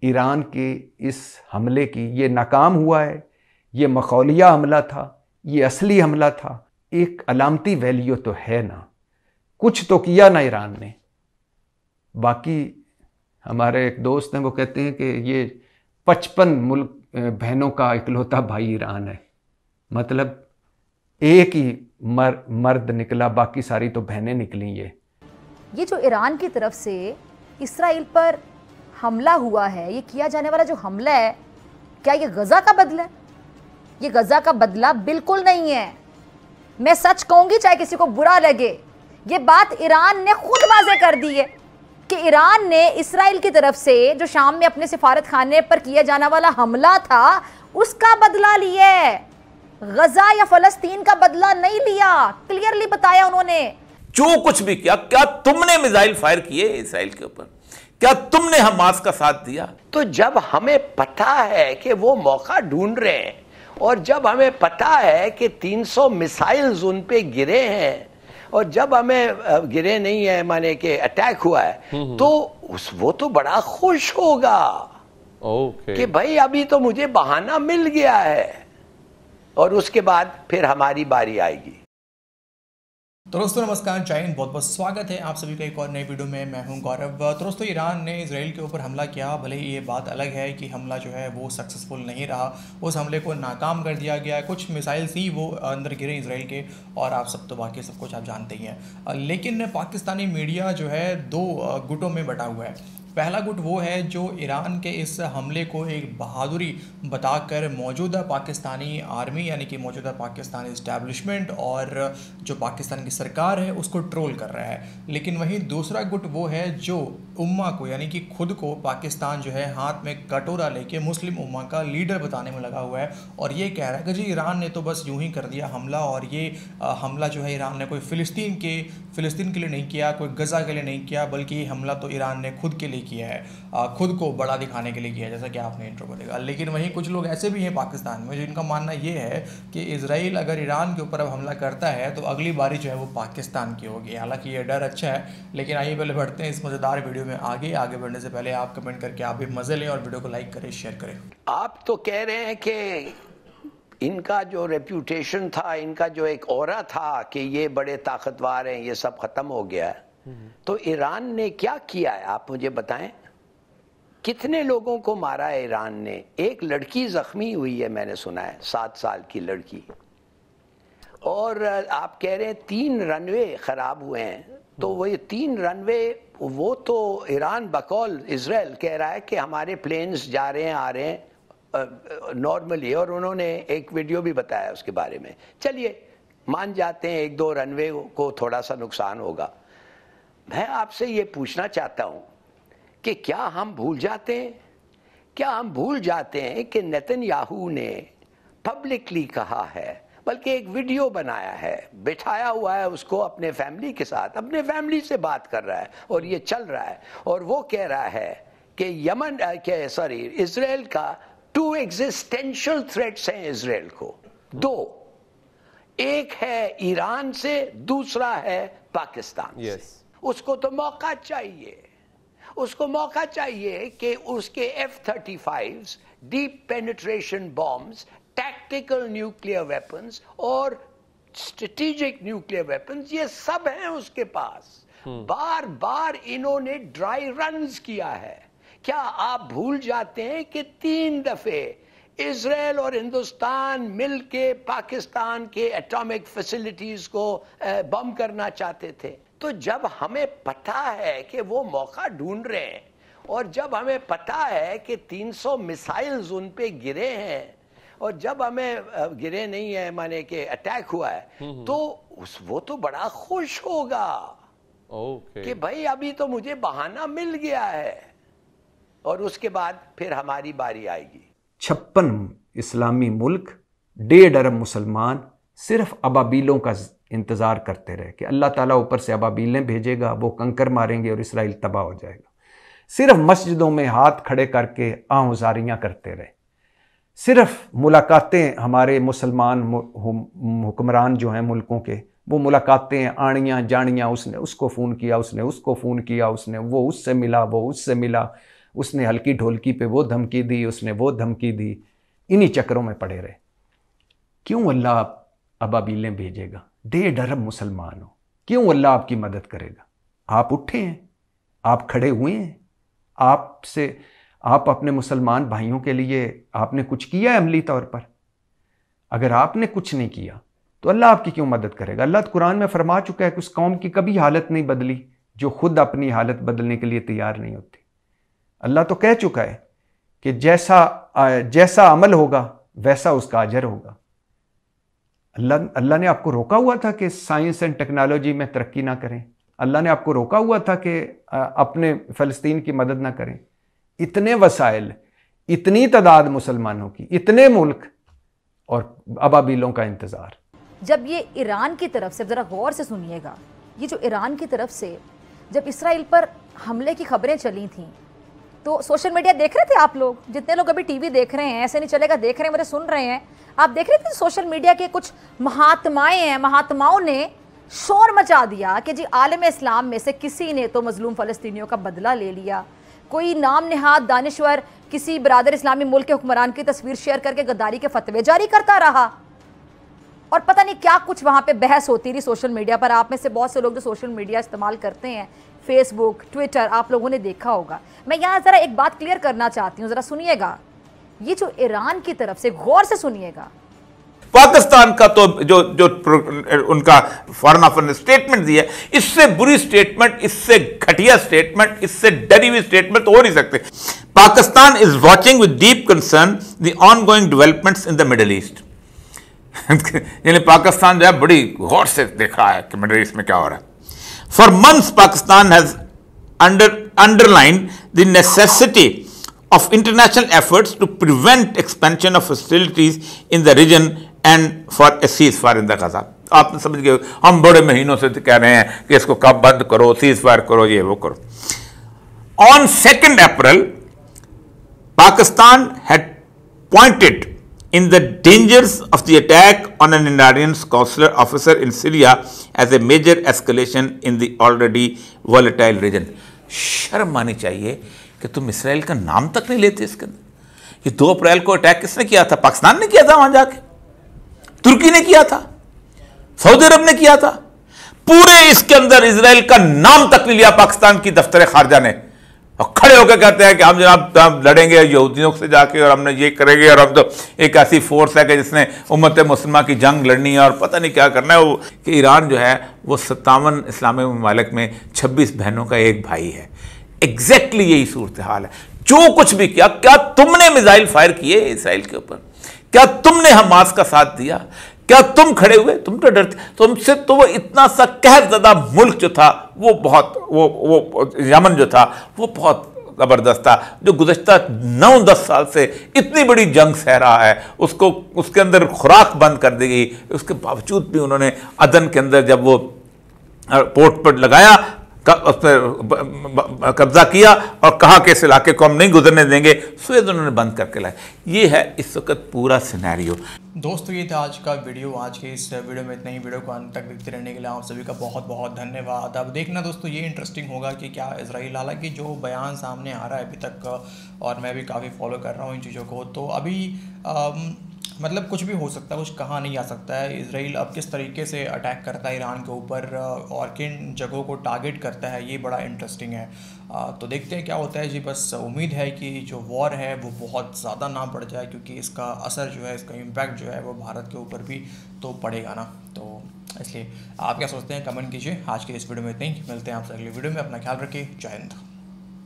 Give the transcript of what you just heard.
Iran के इस हमले की, ये नाकाम हुआ है, ये मखौलिया हमला था, ये असली हमला था, एक अलामती वैल्यू तो है ना, कुछ तो किया ना ईरान ने। बाकी हमारे एक दोस्त हैं, वो कहते हैं कि ये 55 मुल्क बहनों का इकलौता भाई ईरान है। मतलब एक ही मर्द निकला, बाकी सारी तो बहनें निकली। ये जो ईरान की तरफ से इसराइल पर हमला हुआ है, ये किया जाने वाला जो हमला है, क्या ये गजा का बदला है? ये गजा का बदला बिल्कुल नहीं है। मैं सच कहूंगी, चाहे किसी को बुरा लगे, ये बात ईरान ने खुद वाज़ेह कर दी है कि ईरान ने इसराइल की तरफ से जो शाम में अपने सिफारत खाने पर किया जाने वाला हमला था, उसका बदला लिया है। गजा या फलस्तीन का बदला नहीं लिया। क्लियरली बताया उन्होंने। जो कुछ भी किया, क्या तुमने मिसाइल फायर किए इसराइल के ऊपर? क्या तुमने हमास का साथ दिया? तो जब हमें पता है कि वो मौका ढूंढ रहे हैं, और जब हमें पता है कि 300 मिसाइल्स उन पे गिरे हैं, और जब हमें गिरे नहीं है माने कि अटैक हुआ है, तो वो तो बड़ा खुश होगा कि भाई अभी तो मुझे बहाना मिल गया है, और उसके बाद फिर हमारी बारी आएगी। तो दोस्तों नमस्कार, जय हिंद, बहुत बहुत स्वागत है आप सभी का एक और नई वीडियो में। मैं हूं गौरव। तो दोस्तों, ईरान ने इसराइल के ऊपर हमला किया। भले ही ये बात अलग है कि हमला जो है वो सक्सेसफुल नहीं रहा, उस हमले को नाकाम कर दिया गया। कुछ मिसाइल्स ही वो अंदर गिरे इसराइल के, और आप सब तो बाकी सब कुछ आप जानते ही हैं। लेकिन पाकिस्तानी मीडिया जो है दो गुटों में बटा हुआ है। पहला गुट वो है जो ईरान के इस हमले को एक बहादुरी बताकर मौजूदा पाकिस्तानी आर्मी यानी कि मौजूदा पाकिस्तानी इस्टेब्लिशमेंट और जो पाकिस्तान की सरकार है उसको ट्रोल कर रहा है। लेकिन वहीं दूसरा गुट वो है जो उम्मा को यानी कि खुद को पाकिस्तान जो है हाथ में कटोरा लेके मुस्लिम उम्मा का लीडर बताने में लगा हुआ है, और ये कह रहा है कि जी ईरान ने तो बस यूं ही कर दिया हमला, और ये हमला जो है ईरान ने कोई फ़िलिस्तीन के लिए नहीं किया, कोई गज़ा के लिए नहीं किया, बल्कि ये हमला तो ईरान ने खुद के लिए किया है, खुद को बड़ा दिखाने के लिए किया है, जैसा कि आपने इंट्रो में देखा। लेकिन वहीं कुछ लोग ऐसे भी हैं पाकिस्तान में जिनका मानना ये है कि इजराइल अगर ईरान के ऊपर अब हमला करता है तो अगली बारी जो है वो पाकिस्तान की होगी। हालांकि ये डर अच्छा है, लेकिन आइए पहले बढ़ते हैं इस मज़ेदार वीडियो में आगे बढ़ने से पहले आप कमेंट करके आप भी मज़े लें और वीडियो को लाइक करें, शेयर करें। आप तो कह रहे हैं कि इनका जो रेप्यूटेशन था, इनका जो एक ऑरा था कि ये बड़े ताकतवर हैं, ये सब खत्म हो गया है। तो ईरान ने क्या किया है आप मुझे बताएं? कितने लोगों को मारा है ईरान ने? एक लड़की जख्मी हुई है, मैंने सुना है, 7 साल की लड़की। और आप कह रहे हैं 3 रनवे खराब हुए हैं। तो वो ये 3 रनवे, वो तो ईरान बकौल इजराइल कह रहा है कि हमारे प्लेन्स जा रहे हैं आ रहे हैं नॉर्मली, और उन्होंने एक वीडियो भी बताया उसके बारे में। चलिए मान जाते हैं 1-2 रनवे को थोड़ा सा नुकसान होगा। मैं आपसे ये पूछना चाहता हूं कि क्या हम भूल जाते हैं कि नेतन्याहू ने पब्लिकली कहा है, बल्कि एक वीडियो बनाया है, बिठाया हुआ है उसको अपने फैमिली के साथ, अपने फैमिली से बात कर रहा है, और ये चल रहा है, और वो कह रहा है कि इजराइल का 2 एग्जिस्टेंशियल थ्रेट्स हैं इजराइल को, 2, एक है ईरान से, दूसरा है पाकिस्तान से। उसको तो मौका चाहिए, उसको मौका चाहिए कि उसके F-35 deep penetration bombs, tactical nuclear weapons और स्ट्रेटेजिक न्यूक्लियर वेपन्स, ये सब हैं उसके पास। बार बार इन्होंने ड्राई रन्स किया है। क्या आप भूल जाते हैं कि 3 दफे इजराइल और हिंदुस्तान मिलके पाकिस्तान के एटॉमिक फैसिलिटीज को बम करना चाहते थे? तो जब हमें पता है कि वो मौका ढूंढ रहे हैं, और जब हमें पता है कि 300 मिसाइल्स उन पे गिरे हैं, और जब हमें गिरे नहीं है माने कि अटैक हुआ है, तो वो तो बड़ा खुश होगा कि भाई अभी तो मुझे बहाना मिल गया है, और उसके बाद फिर हमारी बारी आएगी। 56 इस्लामी मुल्क, 1.5 अरब मुसलमान सिर्फ अबाबीलों का इंतज़ार करते रहे कि अल्लाह ताला ऊपर से अबाबीलें भेजेगा, वो कंकर मारेंगे और इसराइल तबाह हो जाएगा। सिर्फ मस्जिदों में हाथ खड़े करके आहुजारियाँ करते रहे। सिर्फ मुलाकातें, हमारे मुसलमान हुक्मरान जो हैं मुल्कों के, वो मुलाकातें आनियाँ जानियाँ, उसने उसको फ़ोन किया, उसने उसको फ़ोन किया, उसने वो उससे मिला, वो उससे मिला, उसने हल्की ढोलकी पे वो धमकी दी, उसने वो धमकी दी, इन्हीं चक्करों में पड़े रहे। क्यों अल्लाह अबाबीलें भेजेगा? 1.5 अरब मुसलमान हो, क्यों अल्लाह आपकी मदद करेगा? आप उठे हैं, आप खड़े हुए हैं, आप अपने मुसलमान भाइयों के लिए आपने कुछ किया है अमली तौर पर? अगर आपने कुछ नहीं किया तो अल्लाह आपकी क्यों मदद करेगा? अल्लाह तो कुरान में फरमा चुका है कि उस कौम की कभी हालत नहीं बदली जो खुद अपनी हालत बदलने के लिए तैयार नहीं होती। अल्लाह तो कह चुका है कि जैसा अमल होगा वैसा उसका अजर होगा। अल्लाह ने आपको रोका हुआ था कि साइंस एंड टेक्नोलॉजी में तरक्की ना करें। अल्लाह ने आपको रोका हुआ था कि अपने फ़लस्तीन की मदद ना करें। इतने वसाइल, इतनी तादाद मुसलमानों की, इतने मुल्क और अबाबीलों का इंतज़ार। जब ये ईरान की तरफ से, ज़रा गौर से सुनिएगा, ये जो ईरान की तरफ से जब इसराइल पर हमले की खबरें चली थीं तो सोशल मीडिया देख रहे थे आप लोग? जितने लोग अभी टीवी देख रहे हैं, ऐसे नहीं चलेगा, देख रहे हैं, मेरे सुन रहे हैं, आप देख रहे थे सोशल मीडिया के कुछ महात्माओं ने शोर मचा दिया कि जी आलम इस्लाम में से किसी ने तो मजलूम फ़लस्तीनियों का बदला ले लिया। कोई नाम नेहाद दानिश्वर किसी बरादर इस्लामी मुल्क के हुक्मरान की तस्वीर शेयर करके गद्दारी के फतवे जारी करता रहा और पता नहीं क्या कुछ वहाँ पे बहस होती रही सोशल मीडिया पर। आप में से बहुत से लोग जो सोशल मीडिया इस्तेमाल करते हैं, फेसबुक, ट्विटर, आप लोगों ने देखा होगा। मैं यहाँ ज़रा एक बात क्लियर करना चाहती हूँ, ज़रा सुनिएगा। ये जो ईरान की तरफ से, गौर से सुनिएगा, पाकिस्तान का तो जो उनका फॉरेन अफेयर ने स्टेटमेंट दिया, इससे बुरी स्टेटमेंट, इससे घटिया स्टेटमेंट, इससे डरी हुई स्टेटमेंट तो हो नहीं सकते। Pakistan is watching with deep concern the ongoing developments in the middle east. यानी पाकिस्तान जो है बड़ी गौर से देख रहा है कि मिडिल ईस्ट में क्या हो रहा है। For months Pakistan has underlined the necessity of international efforts to prevent expansion of hostilities in the region and for a ceasefire in the Gaza। आप समझ गए, हम बड़े महीनों से कह रहे हैं कि इसको कब बंद करो, सीजफायर करो, ये वो करो। On 2nd April, Pakistan had pointed in the dangers of the attack on an Iranian consular officer in Syria as a major escalation in the already volatile region। शर्म आनी चाहिए कि तुम इसराइल का नाम तक नहीं लेते इसके अंदर। ये 2 अप्रैल को अटैक किसने किया था? पाकिस्तान ने किया था, वहां जाके तुर्की ने किया था, सऊदी अरब ने किया था। पूरे इसके अंदर इसराइल का नाम तक नहीं लिया पाकिस्तान की दफ्तर खारजा ने, और खड़े होकर कहते हैं कि हम जनाब लड़ेंगे यहूदियों से जाके और हमने ये करेंगे और हम तो एक ऐसी फोर्स है कि जिसने उम्मत मुस्लिमा की जंग लड़नी है और पता नहीं क्या करना है। वो कि ईरान जो है वो 57 इस्लामी ममालिक में 26 बहनों का एक भाई है। एग्जैक्टली यही सूरत हाल है। जो कुछ भी किया, क्या तुमने मिसाइल फायर किए इसराइल के ऊपर? क्या तुमने हमास का साथ दिया? क्या तुम खड़े हुए? तुम तो डरते, तुमसे तो वो इतना सा कहरज़दा मुल्क जो था वो बहुत, वो यमन जो था वो बहुत ज़बरदस्त था, जो गुज़श्ता 9-10 साल से इतनी बड़ी जंग सह रहा है, उसको उसके अंदर खुराक बंद कर दी गई। उसके बावजूद भी उन्होंने अदन के अंदर जब वो पोर्ट पर लगाया, उस पर कब्जा किया और कहा कि इस इलाके को हम नहीं गुजरने देंगे, सुएज़ उन्होंने बंद करके लाए। ये है इस वक्त पूरा सिनेरियो। दोस्तों ये था आज का वीडियो। आज के इस वीडियो में इतना ही। वीडियो को अंत तक देखते रहने के लिए आप सभी का बहुत बहुत धन्यवाद। अब देखना दोस्तों ये इंटरेस्टिंग होगा कि क्या इजराइल, हालांकि जो बयान सामने आ रहा है अभी तक, और मैं भी काफ़ी फॉलो कर रहा हूँ इन चीज़ों को, तो अभी मतलब कुछ भी हो सकता है, कुछ कहा नहीं जा सकता है। इजराइल अब किस तरीके से अटैक करता है ईरान के ऊपर और किन जगहों को टारगेट करता है, ये बड़ा इंटरेस्टिंग है। तो देखते हैं क्या होता है जी। बस उम्मीद है कि जो वॉर है वो बहुत ज़्यादा ना बढ़ जाए, क्योंकि इसका असर जो है, इसका इम्पैक्ट जो है वो भारत के ऊपर भी तो पड़ेगा ना। तो इसलिए आप क्या सोचते हैं, कमेंट कीजिए। आज के इस वीडियो में इतना ही। मिलते हैं आपसे अगली वीडियो में। अपना ख्याल रखिए। जय हिंद।